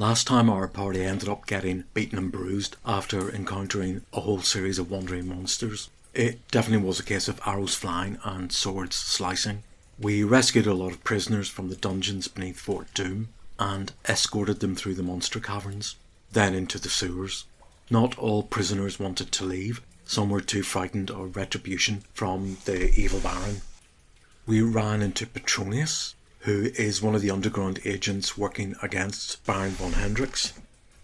Last time our party ended up getting beaten and bruised after encountering a whole series of wandering monsters. It definitely was a case of arrows flying and swords slicing. We rescued a lot of prisoners from the dungeons beneath Fort Doom and escorted them through the monster caverns, then into the sewers. Not all prisoners wanted to leave. Some were too frightened of retribution from the evil Baron. We ran into Petronius, who is one of the underground agents working against Baron von Hendrix.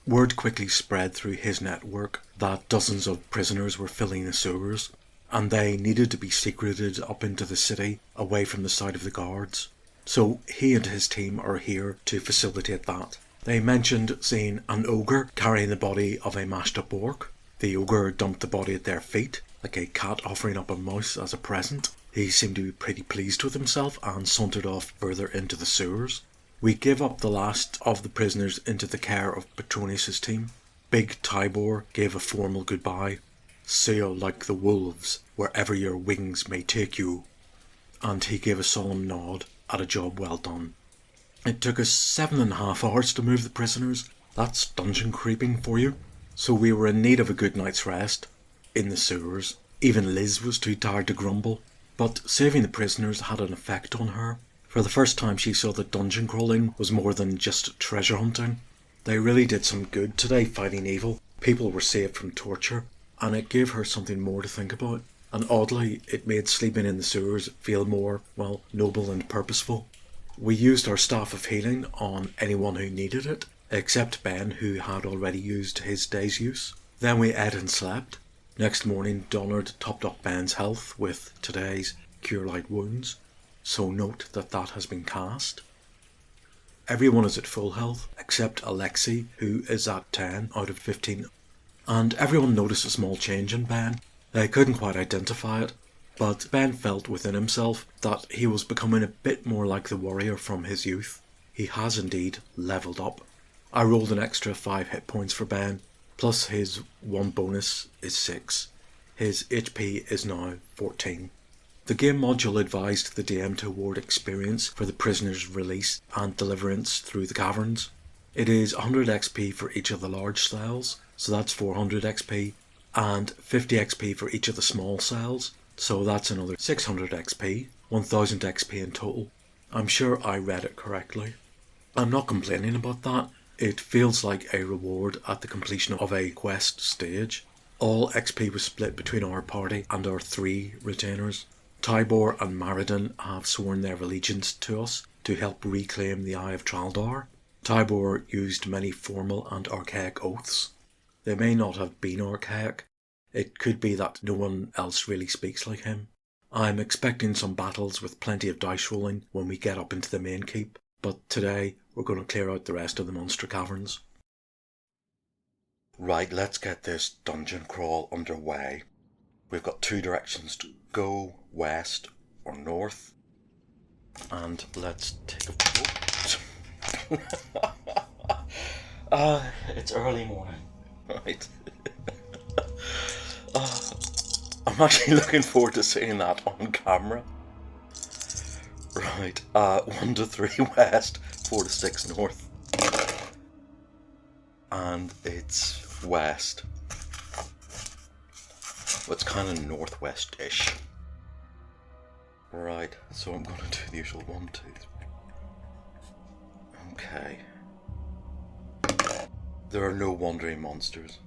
Word quickly spread through his network that dozens of prisoners were filling the sewers, and they needed to be secreted up into the city, away from the sight of the guards. So he and his team are here to facilitate that. They mentioned seeing an ogre carrying the body of a mashed up orc. The ogre dumped the body at their feet, like a cat offering up a mouse as a present. He seemed to be pretty pleased with himself and sauntered off further into the sewers. We gave up the last of the prisoners into the care of Petronius' team. Big Tybor gave a formal goodbye. Sail like the wolves, wherever your wings may take you. And he gave a solemn nod at a job well done. It took us 7.5 hours to move the prisoners. That's dungeon creeping for you. So we were in need of a good night's rest in the sewers. Even Liz was too tired to grumble. But saving the prisoners had an effect on her. For the first time she saw that dungeon crawling was more than just treasure hunting. They really did some good today fighting evil. People were saved from torture, and it gave her something more to think about. And oddly, it made sleeping in the sewers feel more, well, noble and purposeful. We used our staff of healing on anyone who needed it, except Ben, who had already used his day's use. Then we ate and slept. Next morning, Donard topped up Ben's health with today's Cure Light Wounds, so note that that has been cast. Everyone is at full health, except Alexei, who is at 10 out of 15. And everyone noticed a small change in Ben. They couldn't quite identify it, but Ben felt within himself that he was becoming a bit more like the warrior from his youth. He has indeed levelled up. I rolled an extra 5 hit points for Ben, plus his 1 bonus is 6. His HP is now 14. The game module advised the DM to award experience for the prisoner's release and deliverance through the caverns. It is 100 XP for each of the large cells, so that's 400 XP, and 50 XP for each of the small cells, so that's another 600 XP, 1000 XP in total. I'm sure I read it correctly. I'm not complaining about that. It feels like a reward at the completion of a quest stage. All XP was split between our party and our 3 retainers. Tybor and Maridin have sworn their allegiance to us to help reclaim the Eye of Traldar. Tybor used many formal and archaic oaths. They may not have been archaic. It could be that no one else really speaks like him. I'm expecting some battles with plenty of dice rolling when we get up into the main keep, but today we're going to clear out the rest of the monster caverns. Right, let's get this dungeon crawl underway. We've got 2 directions to go, west or north. And let's take a vote. It's early morning. Right. I'm actually looking forward to seeing that on camera. Right, 1 to 3 west, 4 to 6 north. And it's west. Well, it's kind of northwest-ish. Right, so I'm going to do the usual 1, 2, 3. Okay. There are no wandering monsters.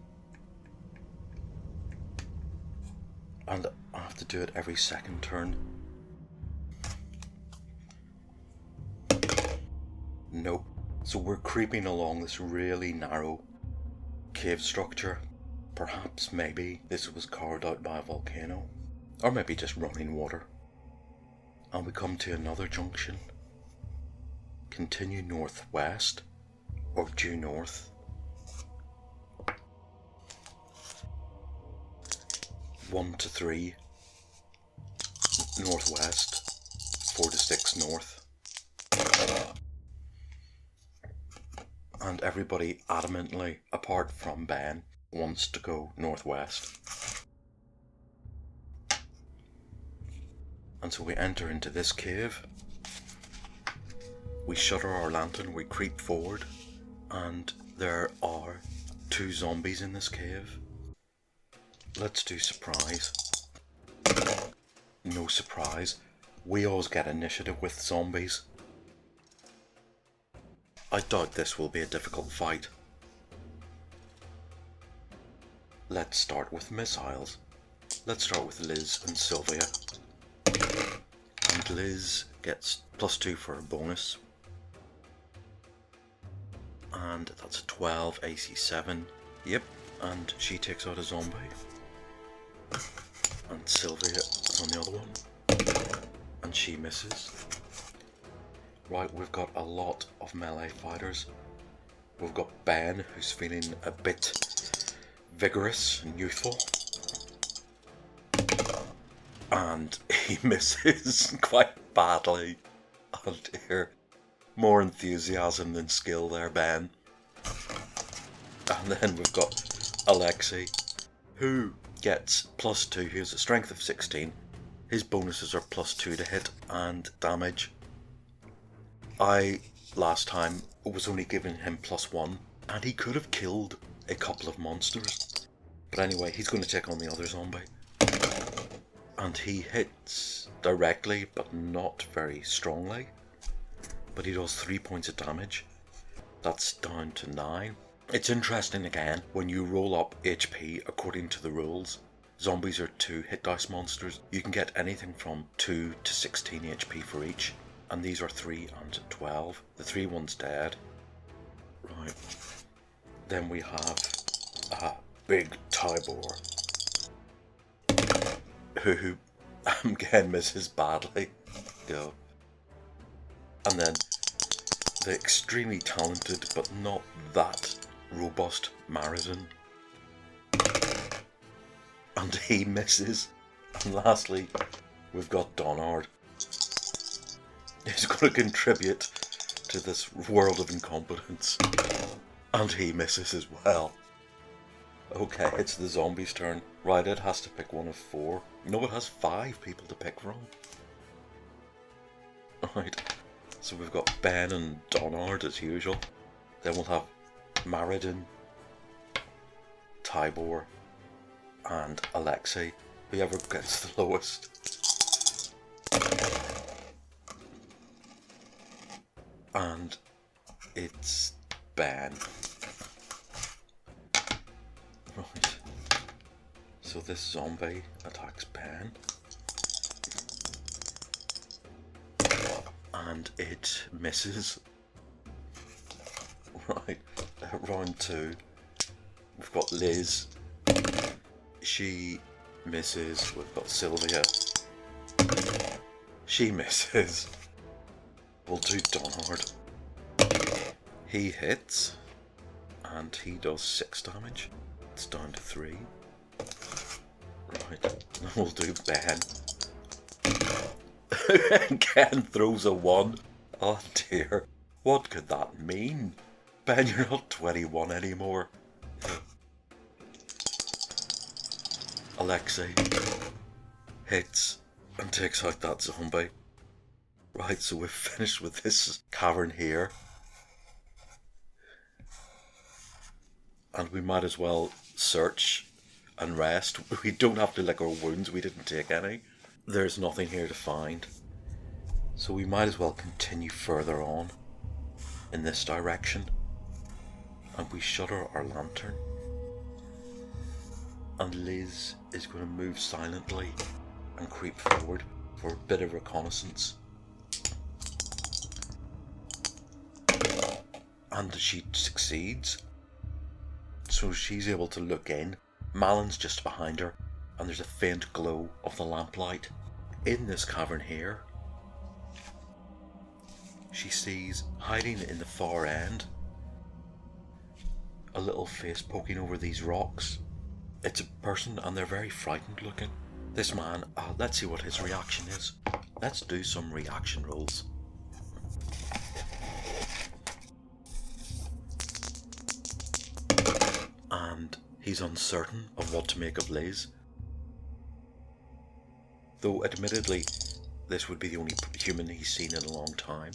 And I have to do it every second turn. Nope. So we're creeping along this really narrow cave structure. Perhaps, maybe, this was carved out by a volcano. Or maybe just running water. And we come to another junction. Continue northwest, or due north. 1 to 3 northwest, 4 to 6 north. And everybody adamantly, apart from Ben, wants to go northwest. And so we enter into this cave. We shutter our lantern, we creep forward. And there are 2 zombies in this cave. Let's do surprise. No surprise. We always get initiative with zombies. I doubt this will be a difficult fight. Let's start with missiles. Let's start with Liz and Sylvia. And Liz gets +2 for a bonus. And that's a 12 AC 7. Yep, and she takes out a zombie. And Sylvia is on the other one. And she misses. Right, we've got a lot of melee fighters. We've got Ben, who's feeling a bit vigorous and youthful. And he misses quite badly. Oh dear. More enthusiasm than skill there, Ben. And then we've got Alexei, who gets +2. He has a strength of 16. His bonuses are +2 to hit and damage. I, last time, was only giving him +1, and he could have killed a couple of monsters. But anyway, he's going to take on the other zombie. And he hits directly, but not very strongly. But he does 3 points of damage. That's down to 9. It's interesting again, when you roll up HP according to the rules, zombies are 2 hit dice monsters. You can get anything from 2 to 16 HP for each. And these are 3 and 12. The 3 one's dead. Right. Then we have a big Tybor, who again misses badly. Go. And then the extremely talented but not that robust Maridon. And he misses. And lastly, we've got Donard. He's going to contribute to this world of incompetence. And he misses as well. Okay, it's the zombie's turn. Right, it has to pick one of 4. No, it has 5 people to pick from. Right, so we've got Ben and Donard as usual. Then we'll have Maridon, Tybor, and Alexei. Whoever gets the lowest. And it's Ben. Right. So this zombie attacks Ben. And it misses. Right. Round 2. We've got Liz. She misses. We've got Sylvia. She misses. We'll do Donard. He hits, and he does 6 damage. It's down to 3. Right, now we'll do Ben. Again throws a 1. Oh dear, what could that mean? Ben, you're not 21 anymore. Alexei hits and takes out that zombie. Right, so we've finished with this cavern here. And we might as well search and rest. We don't have to lick our wounds, we didn't take any. There's nothing here to find. So we might as well continue further on in this direction. And we shutter our lantern. And Liz is going to move silently and creep forward for a bit of reconnaissance. And she succeeds. So she's able to look in. Malon's just behind her, and there's a faint glow of the lamplight. In this cavern here, she sees, hiding in the far end, a little face poking over these rocks. It's a person, and they're very frightened looking. This man, let's see what his reaction is. Let's do some reaction rolls. And he's uncertain of what to make of Liz. Though admittedly, this would be the only human he's seen in a long time.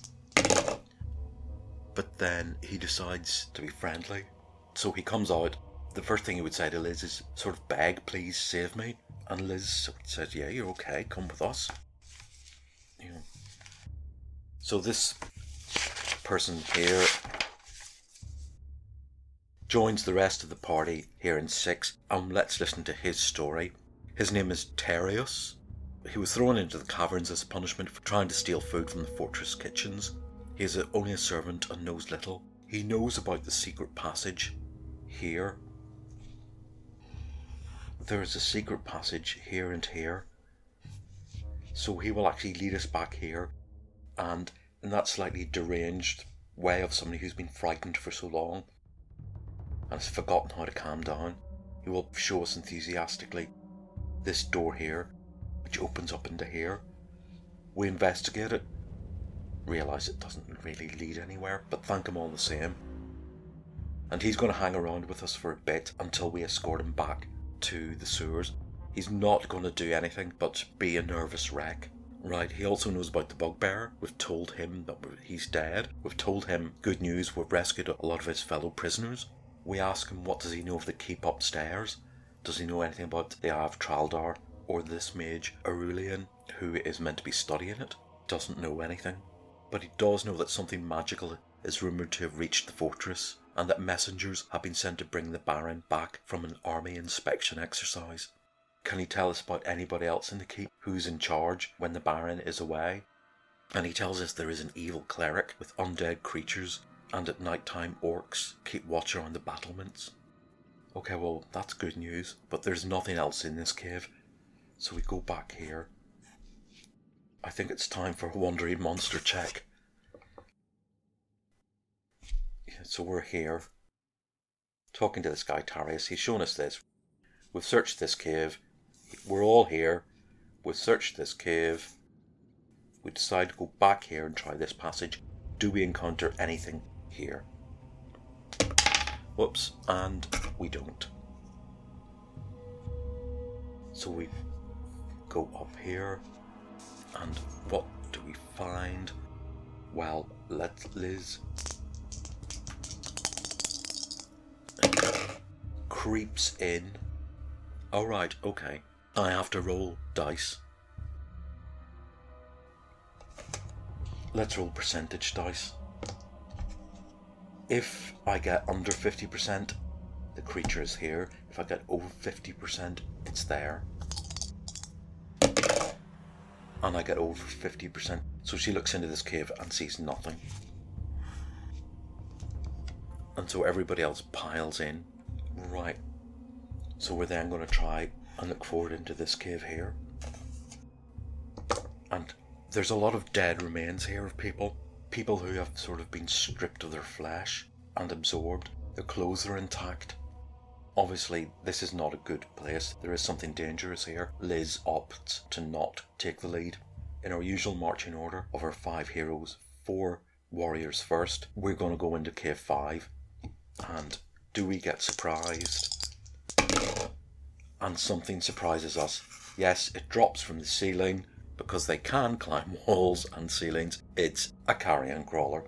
But but then he decides to be friendly. So he comes out. The first thing he would say to Liz is sort of beg, please save me. And Liz says, yeah, you're okay, come with us. You know. So this person here joins the rest of the party here in 6, and let's listen to his story. His name is Terius. He was thrown into the caverns as a punishment for trying to steal food from the fortress kitchens. He is only a servant and knows little. He knows about the secret passage here. There is a secret passage here and here. So he will actually lead us back here, and in that slightly deranged way of somebody who's been frightened for so long and has forgotten how to calm down, he will show us enthusiastically this door here, which opens up into here. We investigate it, realise it doesn't really lead anywhere, but thank him all the same. And he's going to hang around with us for a bit until we escort him back to the sewers. He's not going to do anything but be a nervous wreck. Right, he also knows about the bugbear. We've told him that he's dead. We've told him good news, we've rescued a lot of his fellow prisoners. We ask him what does he know of the keep upstairs. Does he know anything about the Eye of Traldar or this mage Aurelian who is meant to be studying it? Doesn't know anything. But he does know that something magical is rumoured to have reached the fortress, and that messengers have been sent to bring the Baron back from an army inspection exercise. Can he tell us about anybody else in the keep who's in charge when the Baron is away? And he tells us there is an evil cleric with undead creatures, and at night time orcs keep watch around the battlements. Okay, well, that's good news, but there's nothing else in this cave. So we go back here. I think it's time for a wandering monster check. Yeah, so we're here, talking to this guy Tarius. He's shown us this. We've searched this cave. We're all here. We've searched this cave. We decide to go back here and try this passage. Do we encounter anything here? Whoops, and we don't. So we go up here, and what do we find? Well, let Liz creeps in. Alright, okay. I have to roll dice. Let's roll percentage dice. If I get under 50%, the creature is here. If I get over 50%, it's there. And I get over 50%. So she looks into this cave and sees nothing. And so everybody else piles in. Right. So we're then going to try and look forward into this cave here. And there's a lot of dead remains here of people. People who have sort of been stripped of their flesh and absorbed. Their clothes are intact. Obviously, this is not a good place. There is something dangerous here. Liz opts to not take the lead. In our usual marching order of our 5 heroes, 4 warriors first, we're going to go into Cave 5. And do we get surprised? And something surprises us. Yes, it drops from the ceiling because they can climb walls and ceilings. It's a carrion crawler.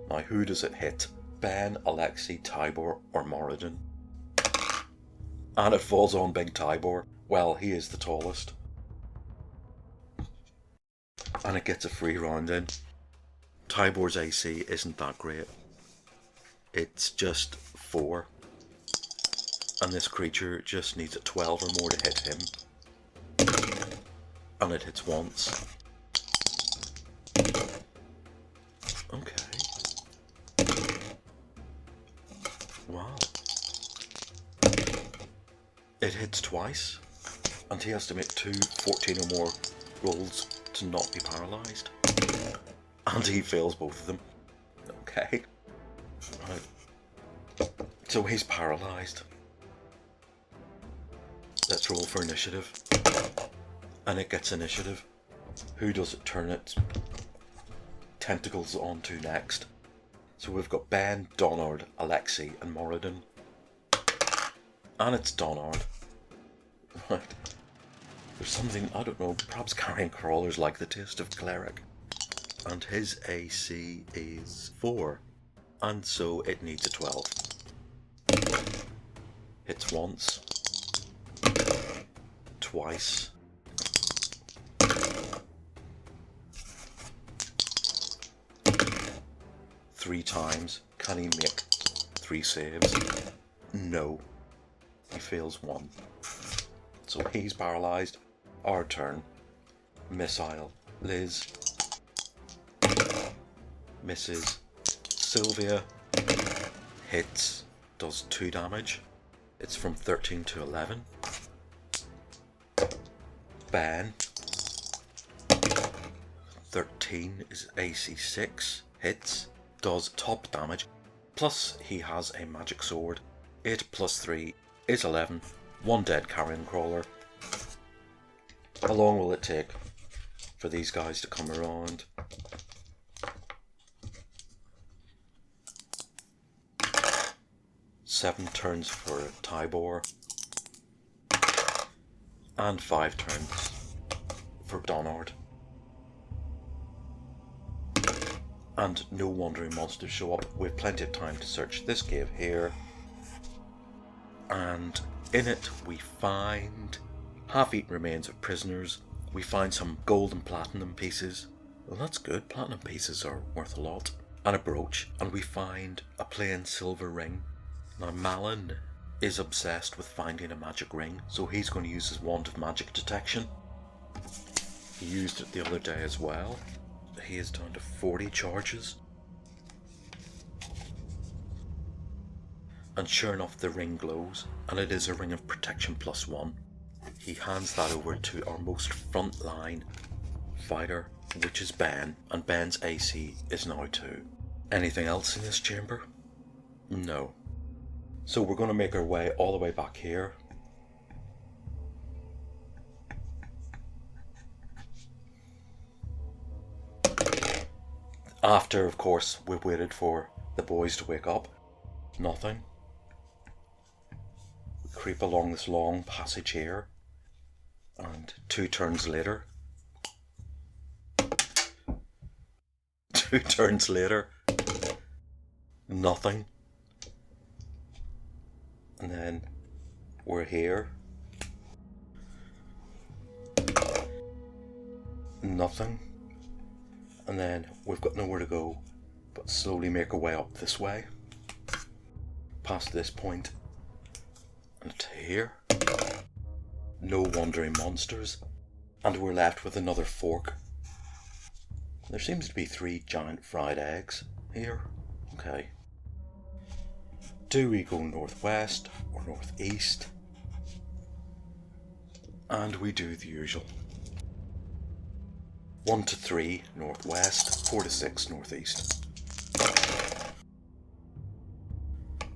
Now, who does it hit? Ben, Alexei, Tybor, or Moradin? And it falls on Big Tybor. Well, he is the tallest. And it gets a free round in. Tybor's AC isn't that great. It's just 4. And this creature just needs a 12 or more to hit him. And it hits once. Okay. Wow. It hits twice. And he has to make 2 14 or more rolls to not be paralysed. And he fails both of them. Okay. Right. So he's paralysed. Let's roll for initiative. And it gets initiative. Who does it turn its tentacles onto next? So we've got Ben, Donard, Alexei, and Moradin. And it's Donard. Right. There's something, I don't know, perhaps carrion crawlers like the taste of cleric. And his AC is 4. and so it needs a 12. Hits once, twice, three times. Can he make 3 saves? No. He fails 1. So he's paralysed. Our turn. Missile. Liz. Misses. Sylvia. Hits. Does 2 damage. It's from 13 to 11. Ben. 13 is AC 6. Hits. Does top damage. Plus he has a magic sword. 8 plus 3 is 11. 1 dead carrion crawler. How long will it take for these guys to come around? Seven turns for Tybor. And 5 turns for Donard. And no wandering monsters show up. We have plenty of time to search this cave here. And in it we find half-eaten remains of prisoners. We find some gold and platinum pieces. Well, that's good. Platinum pieces are worth a lot. And a brooch. And we find a plain silver ring. Now Malin is obsessed with finding a magic ring, so he's going to use his wand of magic detection. He used it the other day as well. He is down to 40 charges. And sure enough, the ring glows, and it is a ring of protection +1. He hands that over to our most frontline fighter, which is Ben, and Ben's AC is now 2. Anything else in this chamber? No. So we're going to make our way all the way back here. After, of course, we've waited for the boys to wake up. Nothing. We creep along this long passage here. And 2 turns later. 2 turns later. Nothing. And then we're here. Nothing. And then we've got nowhere to go but slowly make our way up this way. Past this point. And to here. No wandering monsters. And we're left with another fork. There seems to be 3 giant fried eggs here. Okay. Do we go northwest or northeast? And we do the usual. 1 to 3 northwest, 4 to 6 northeast.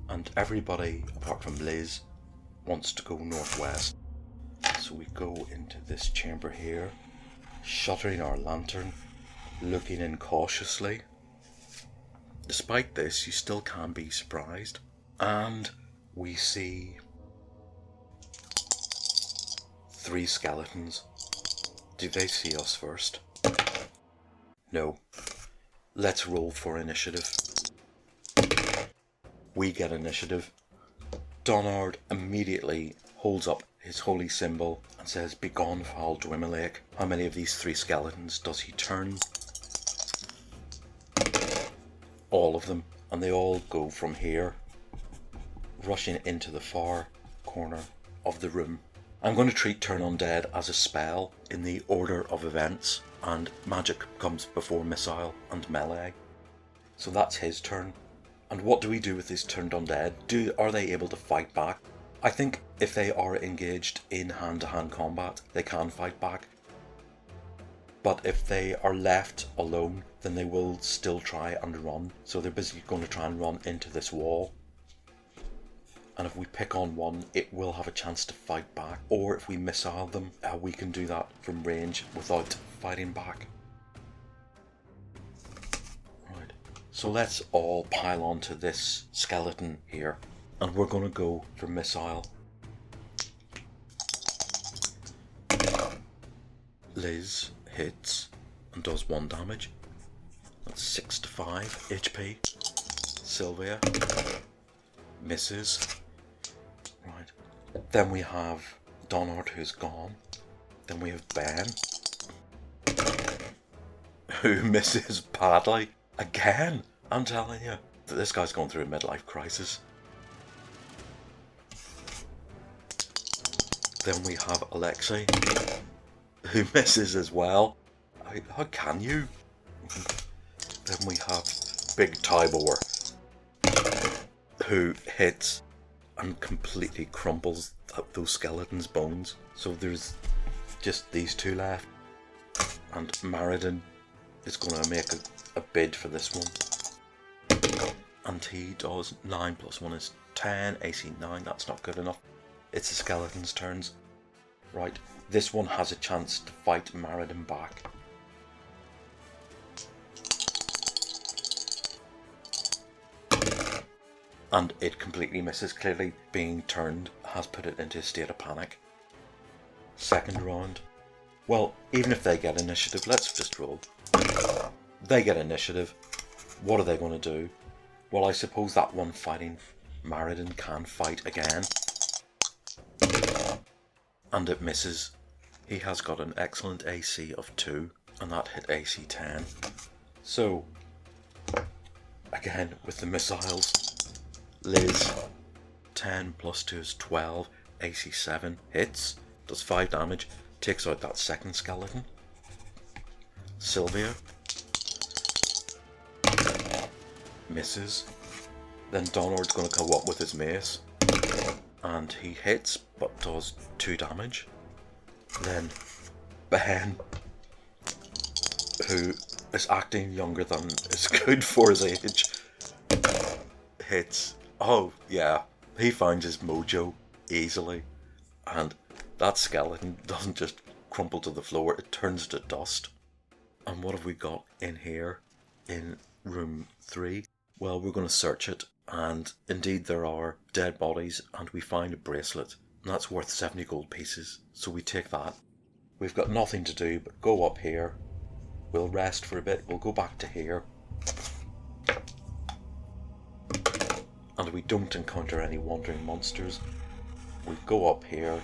And everybody, apart from Liz, wants to go northwest. So we go into this chamber here, shuttering our lantern, looking in cautiously. Despite this, you still can be surprised. And we see 3 skeletons. Do they see us first? No. Let's roll for initiative. We get initiative. Donard immediately holds up his holy symbol and says, "Begone, foul Dwimmelake." How many of these 3 skeletons does he turn? All of them. And they all go from here, rushing into the far corner of the room. I'm going to treat Turn Undead as a spell in the order of events, and magic comes before missile and melee. So that's his turn. And what do we do with these Turned Undead? Are they able to fight back? I think if they are engaged in hand-to-hand combat, they can fight back. But if they are left alone, then they will still try and run. So they're basically going to try and run into this wall. And if we pick on one, it will have a chance to fight back. Or if we missile them, we can do that from range without fighting back. Right, so let's all pile onto this skeleton here. And we're going to go for missile. Liz hits and does 1 damage. That's 6 to 5 HP. Sylvia. Misses. Right. Then we have Donard, who's gone. Then we have Ben, who misses badly. Again, I'm telling you, this guy's going through a midlife crisis. Then we have Alexei, who misses as well. How can you? Then we have Big Tybor, who hits and completely crumples up those skeletons' bones. So there's just these two left. And Maridin is going to make a bid for this one. And he does 9 plus 1 is 10, AC 9, that's not good enough. It's the skeleton's turns. Right, this one has a chance to fight Maridin back. And it completely misses. Clearly being turned has put it into a state of panic. Second round. Well, even if they get initiative, let's just roll. They get initiative. What are they going to do? Well, I suppose that one fighting Maridin can fight again. And it misses. He has got an excellent AC of 2, and that hit AC 10. So, again, with the missiles, Liz, 10 plus 2 is 12, AC 7, hits, does 5 damage, takes out that second skeleton. Sylvia, misses. Then Donard's going to come up with his mace, and he hits, but does 2 damage. Then Ben, who is acting younger than is good for his age, hits. Oh yeah, he finds his mojo easily, and that skeleton doesn't just crumple to the floor, it turns to dust. And what have we got in here in room 3? Well, we're going to search it, and indeed there are dead bodies, and we find a bracelet, and that's worth 70 gold pieces, so we take that. We've got nothing to do but go up here, we'll rest for a bit, we'll go back to here, and we don't encounter any wandering monsters. We go up here,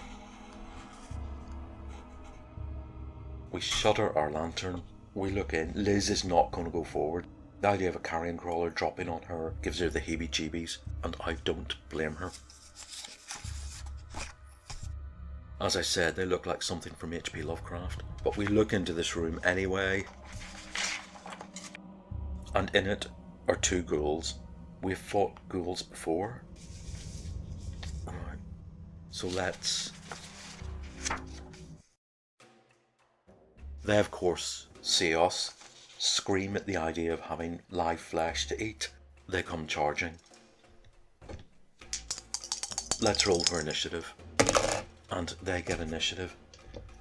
we shutter our lantern, we look in. Liz is not going to go forward. The idea of a carrion crawler dropping on her gives her the heebie-jeebies, and I don't blame her. As I said, they look like something from H.P. Lovecraft, but we look into this room anyway, and in it are 2 ghouls. We've fought ghouls before. Alright, so let's... They of course see us, scream at the idea of having live flesh to eat. They come charging. Let's roll for initiative. And they get initiative.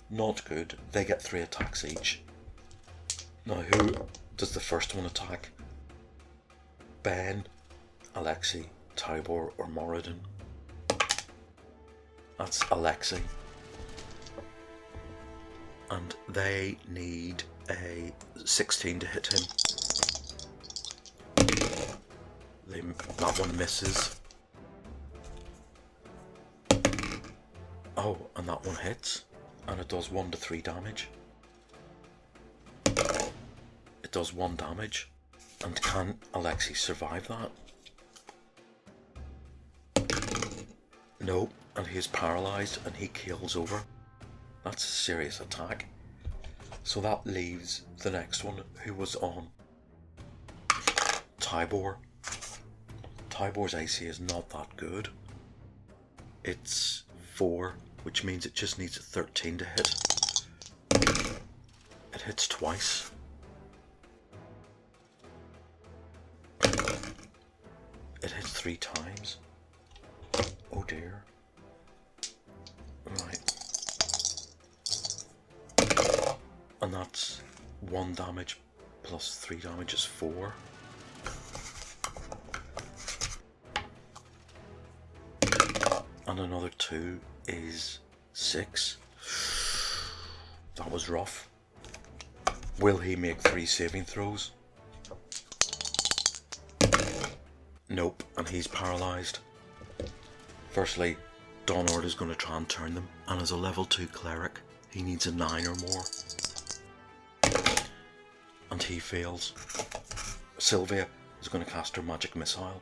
Not good. They get 3 attacks each. Now who does the first one attack? Ben, Alexei, Tybor or Moradin? That's Alexei. And they need a 16 to hit him. That one misses. Oh, and that one hits. And it does 1 to 3 damage. It does 1 damage. And can Alexei survive that? No, and he's paralysed and he keels over. That's a serious attack. So that leaves the next one, who was on Tybor. Tybor's AC is not that good. It's 4, which means it just needs a 13 to hit. It hits twice. It hits 3 times. Oh dear. Right. And that's 1 damage plus 3 damage is 4. And another 2 is 6. That was rough. Will he make 3 saving throws? Nope, and he's paralysed. Firstly, Donard is going to try and turn them, and as a level 2 cleric, he needs a 9 or more. And he fails. Sylvia is going to cast her magic missile.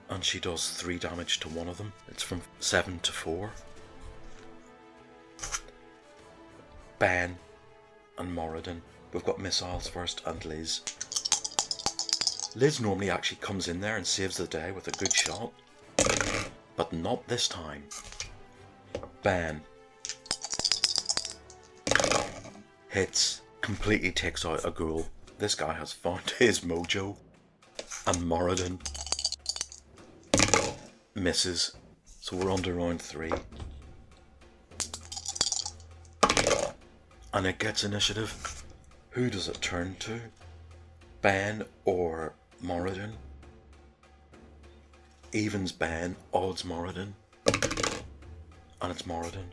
And she does 3 damage to one of them. It's from 7 to 4. Ben and Moradin. We've got missiles first, and Liz. Liz normally actually comes in there and saves the day with a good shot. But not this time. Ben hits, completely takes out a ghoul. This guy has found his mojo. And Moradin misses. So we're on to round 3. And it gets initiative. Who does it turn to? Ben or Moradin? Evens Ben, odds Moradin. And it's Moradin.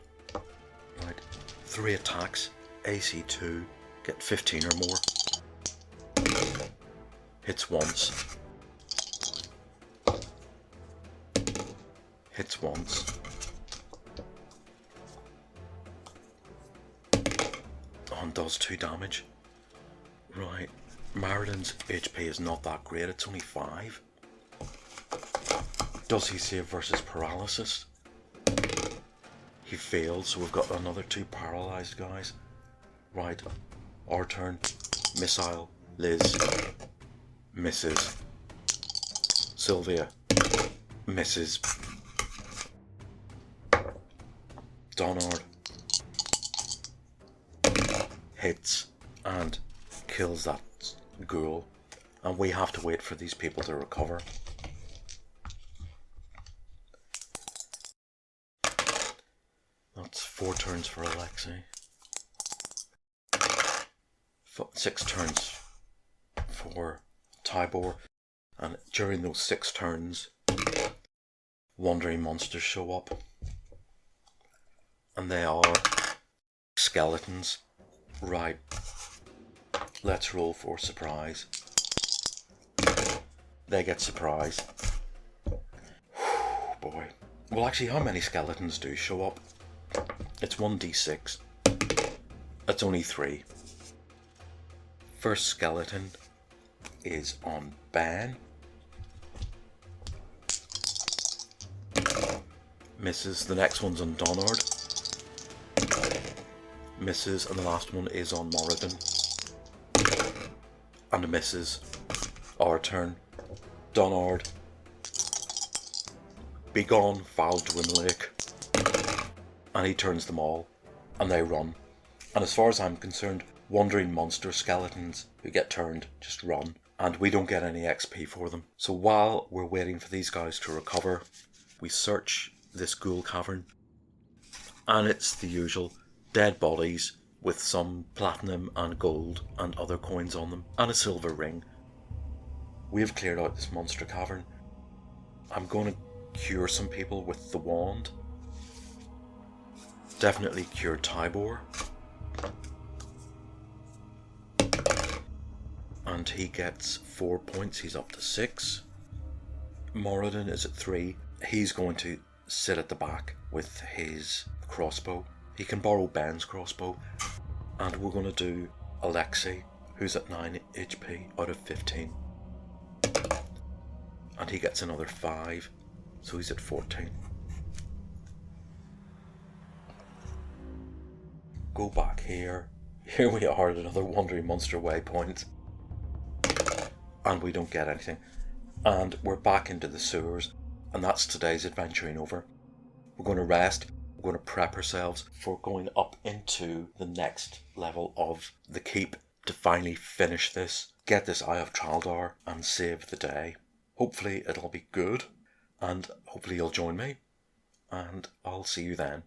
Right. 3 attacks, AC 2, get 15 or more. Hits once. Hits once. And does 2 damage. Right. Moradin's HP is not that great, it's only 5. Does he save versus paralysis? He failed, so we've got another 2 paralysed guys. Right. Our turn. Missile. Liz. Misses. Sylvia. Misses. Donard hits and kills that ghoul, and we have to wait for these people to recover. That's 4 turns for Alexei. 6 turns for Tybor, and during those 6 turns, wandering monsters show up. And they are skeletons. Right. Let's roll for surprise. They get surprise. Boy. Well, actually, how many skeletons do show up? It's 1d6. It's only 3. First skeleton is on Ben. Misses. The next one's on Donard. Misses, and the last one is on Moradin. And misses. Our turn. Donard. Begone, foul Dwimlake. And he turns them all, and they run. And as far as I'm concerned, wandering monster skeletons who get turned just run, and we don't get any XP for them. So while we're waiting for these guys to recover, we search this ghoul cavern, and it's the usual. Dead bodies with some platinum and gold and other coins on them, and a silver ring. We have cleared out this monster cavern. I'm going to cure some people with the wand. Definitely cure Tybor. And he gets 4 points, he's up to 6. Moradin is at 3. He's going to sit at the back with his crossbow. He can borrow Ben's crossbow. And we're going to do Alexei, who's at 9 HP out of 15. And he gets another 5, so he's at 14. Go back here. Here we are at another Wandering Monster waypoint. And we don't get anything. And we're back into the sewers. And that's today's adventuring over. We're going to rest. We're going to prep ourselves for going up into the next level of the keep to finally finish this, get this Eye of Traldar and save the day. Hopefully it'll be good, and hopefully you'll join me, and I'll see you then.